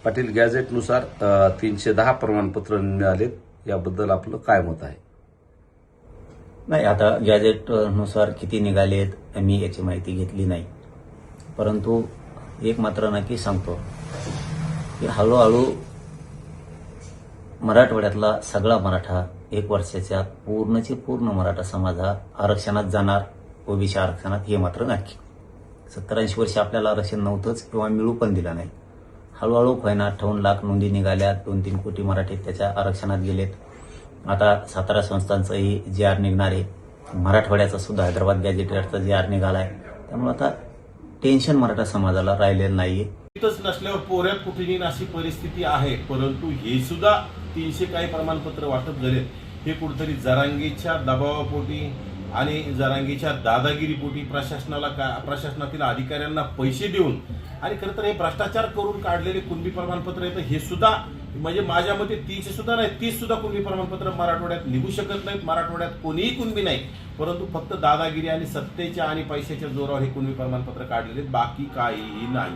पाटील, गॅझेटनुसार 310 प्रमाणपत्र मिळालेत, याबद्दल आपलं काय मत आहे? नाही, आता गॅझेटनुसार किती निघालेत मी याची माहिती घेतली नाही. परंतु एक मात्र नक्की सांगतो की हळूहळू मराठवाड्यातला सगळा मराठा 1 वर्षाच्या पूर्णचे पूर्ण मराठा समाज हा आरक्षणात जाणार, ओबीसी आरक्षणात, हे मात्र नक्की. 70-80 वर्ष आपल्याला आरक्षण नव्हतंच किंवा मिळू पण दिलं नाही. हळूहळू होईना 58 लाख नोंदी निघाल्यात, 2-3 कोटी मराठी त्याच्या आरक्षणात गेलेत. आता 17 संस्थांचंही GR निघणार आहे. मराठवाड्याचा सुद्धा हैदराबाद गॅझेटेडचा GR निघालाय. त्यामुळे आता टेन्शन मराठा समाजाला राहिलेलं नाहीये. इथंच नसल्यावर पोऱ्यात कुठे येईन अशी परिस्थिती आहे. परंतु हे सुद्धा 300 काही प्रमाणपत्र वाटप झालेत, हे कुठेतरी जरांगीच्या दबावापोटी आणि जरांगीच्या दादागिरीपोटी प्रशासनातील अधिकाऱ्यांना पैसे देऊन आणि खरं तर हे भ्रष्टाचार करून काढलेले कुणबी प्रमाणपत्र आहेत. हे सुद्धा म्हणजे माझ्या मते 300 सुद्धा नाही, 30 सुद्धा कुणबी प्रमाणपत्र मराठवाड्यात निघू शकत नाहीत. मराठवाड्यात कोणीही कुणबी नाही, परंतु फक्त दादागिरी आणि सत्तेच्या आणि पैशाच्या जोरावर हे कुणबी प्रमाणपत्र काढलेले, बाकी काहीही नाही.